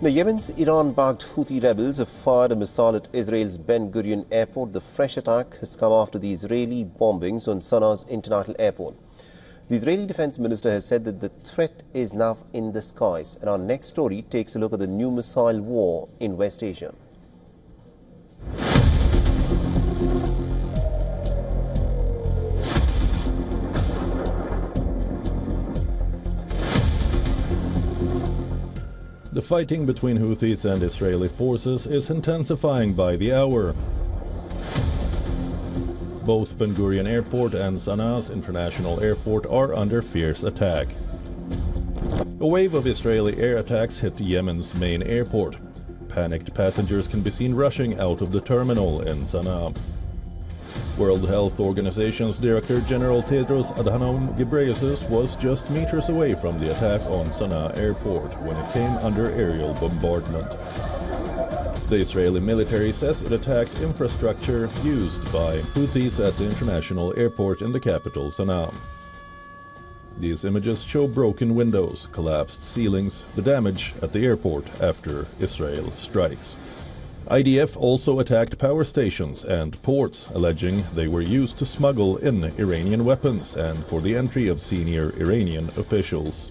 Now, Yemen's Iran-backed Houthi rebels have fired a missile at Israel's Ben Gurion airport. The fresh attack has come after the Israeli bombings on Sanaa's international airport. The Israeli defense minister has said that the threat is now in the skies. And our next story takes a look at the new missile war in West Asia. The fighting between Houthis and Israeli forces is intensifying by the hour. Both Ben Gurion Airport and Sanaa's international airport are under fierce attack. A wave of Israeli air attacks hit Yemen's main airport. Panicked passengers can be seen rushing out of the terminal in Sanaa. World Health Organization's Director General Tedros Adhanom Ghebreyesus was just meters away from the attack on Sanaa airport when it came under aerial bombardment. The Israeli military says it attacked infrastructure used by Houthis at the international airport in the capital Sanaa. These images show broken windows, collapsed ceilings, the damage at the airport after Israel strikes. IDF also attacked power stations and ports, alleging they were used to smuggle in Iranian weapons and for the entry of senior Iranian officials.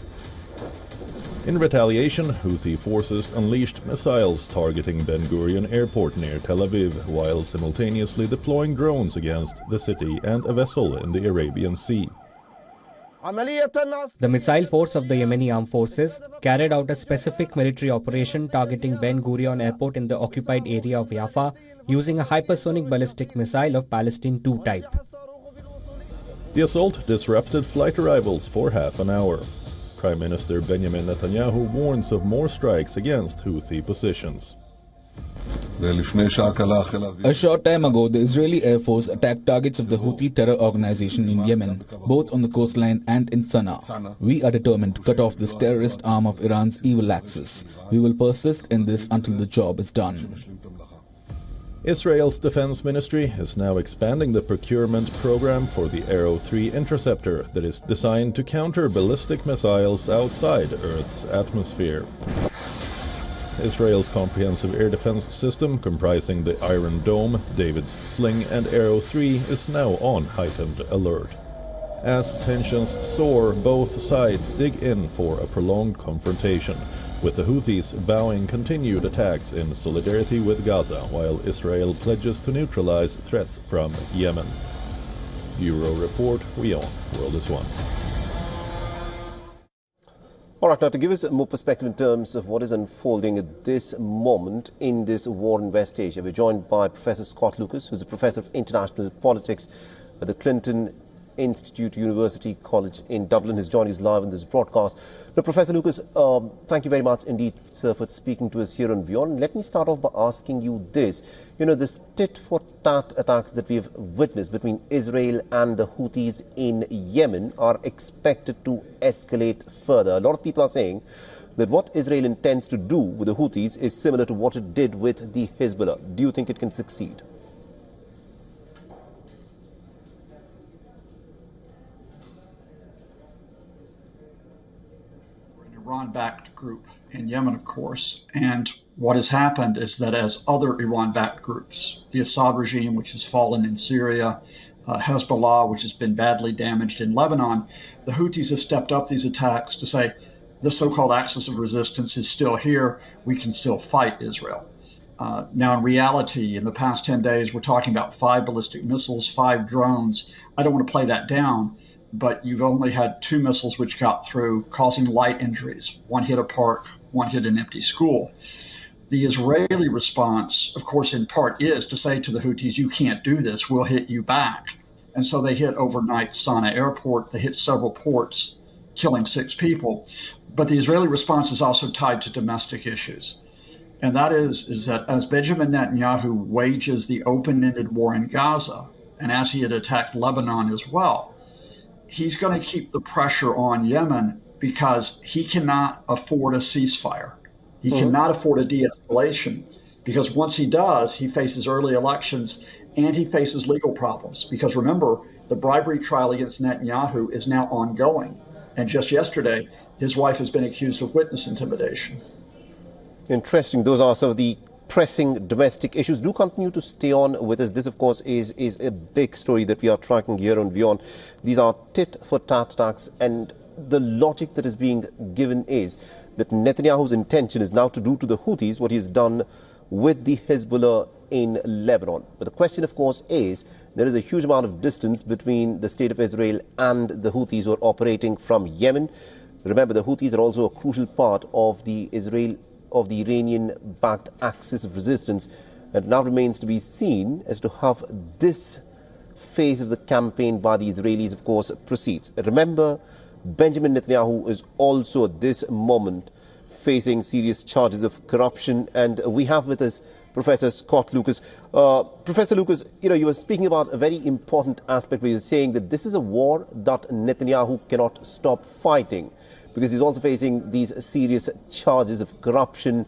In retaliation, Houthi forces unleashed missiles targeting Ben Gurion Airport near Tel Aviv, while simultaneously deploying drones against the city and a vessel in the Arabian Sea. The missile force of the Yemeni armed forces carried out a specific military operation targeting Ben Gurion Airport in the occupied area of Jaffa using a hypersonic ballistic missile of Palestine II type. The assault disrupted flight arrivals for half an hour. Prime Minister Benjamin Netanyahu warns of more strikes against Houthi positions. A short time ago, the Israeli Air Force attacked targets of the Houthi terror organization in Yemen, both on the coastline and in Sanaa. We are determined to cut off this terrorist arm of Iran's evil axis. We will persist in this until the job is done. Israel's defense ministry is now expanding the procurement program for the Arrow 3 interceptor that is designed to counter ballistic missiles outside Earth's atmosphere. Israel's comprehensive air defense system, comprising the Iron Dome, David's Sling and Arrow 3, is now on heightened alert. As tensions soar, both sides dig in for a prolonged confrontation, with the Houthis vowing continued attacks in solidarity with Gaza, while Israel pledges to neutralize threats from Yemen. Bureau Report, WION, World is One. All right, now to give us more perspective in terms of what is unfolding at this moment in this war in West Asia, we're joined by Professor Scott Lucas, who's a professor of international politics at the Clinton Institute University College in Dublin. He's joining us live in this broadcast. Now, Professor Lucas, thank you very much indeed, sir, for speaking to us here on WION. Let me start off by asking you this. You know, this tit-for-tat attacks that we've witnessed between Israel and the Houthis in Yemen are expected to escalate further. A lot of people are saying that what Israel intends to do with the Houthis is similar to what it did with the Hezbollah. Do you think it can succeed? Iran-backed group in Yemen, of course, and what has happened is that as other Iran-backed groups, the Assad regime, which has fallen in Syria, Hezbollah, which has been badly damaged in Lebanon, the Houthis have stepped up these attacks to say the so-called axis of resistance is still here, we can still fight Israel. Now, in reality, in the past 10 days, we're talking about 5 ballistic missiles, 5 drones. I don't want to play that down, but you've only had 2 missiles which got through, causing light injuries. 1 hit a park, 1 hit an empty school. The Israeli response, of course, in part is to say to the Houthis, you can't do this, we'll hit you back. And so they hit overnight Sanaa airport, they hit several ports, killing 6 people. But the Israeli response is also tied to domestic issues. And that is that as Benjamin Netanyahu wages the open-ended war in Gaza, and as he had attacked Lebanon as well, he's going to keep the pressure on Yemen because he cannot afford a ceasefire. He cannot afford a de-escalation because once he does, he faces early elections and he faces legal problems. Because remember, the bribery trial against Netanyahu is now ongoing. And just yesterday, his wife has been accused of witness intimidation. Interesting. Those are some of the pressing domestic issues. Do continue to stay on with us. This, of course, is a big story that we are tracking here on WION. These are tit-for-tat attacks, and the logic that is being given is that Netanyahu's intention is now to do to the Houthis what he has done with the Hezbollah in Lebanon. But the question, of course, is there is a huge amount of distance between the state of Israel and the Houthis who are operating from Yemen. Remember, the Houthis are also a crucial part of the Iranian-backed axis of resistance. It now remains to be seen as to how this phase of the campaign by the Israelis, of course, proceeds. Remember, Benjamin Netanyahu is also at this moment facing serious charges of corruption, and we have with us Professor Scott Lucas. Professor Lucas, you were speaking about a very important aspect where you're saying that this is a war that Netanyahu cannot stop fighting, because he's also facing these serious charges of corruption.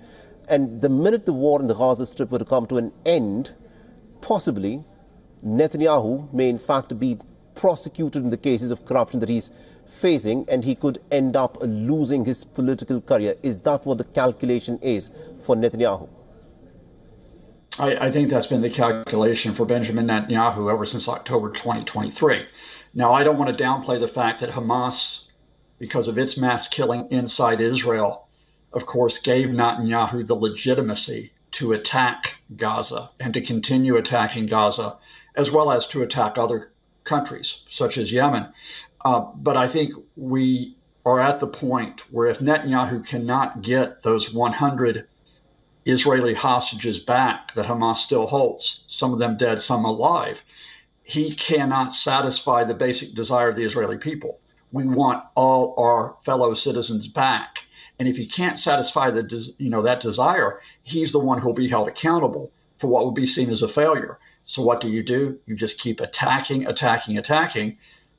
And the minute the war in the Gaza Strip were to come to an end, possibly Netanyahu may in fact be prosecuted in the cases of corruption that he's facing, and he could end up losing his political career. Is that what the calculation is for Netanyahu? I think that's been the calculation for Benjamin Netanyahu ever since October 2023. Now, I don't want to downplay the fact that Hamas, because of its mass killing inside Israel, of course, gave Netanyahu the legitimacy to attack Gaza and to continue attacking Gaza, as well as to attack other countries, such as Yemen. But I think we are at the point where if Netanyahu cannot get those 100 Israeli hostages back that Hamas still holds, some of them dead, some alive, he cannot satisfy the basic desire of the Israeli people. We want all our fellow citizens back. And if he can't satisfy that desire, he's the one who'll be held accountable for what would be seen as a failure. So what do? You just keep attacking.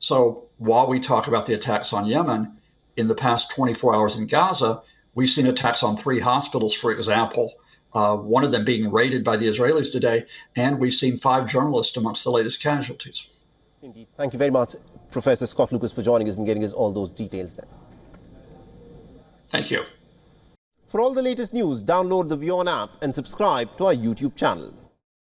So while we talk about the attacks on Yemen, in the past 24 hours in Gaza, we've seen attacks on 3 hospitals, for example, one of them being raided by the Israelis today, and we've seen 5 journalists amongst the latest casualties. Indeed. Thank you very much, Professor Scott Lucas, for joining us and getting us all those details there. Thank you. For all the latest news, download the WION app and subscribe to our YouTube channel.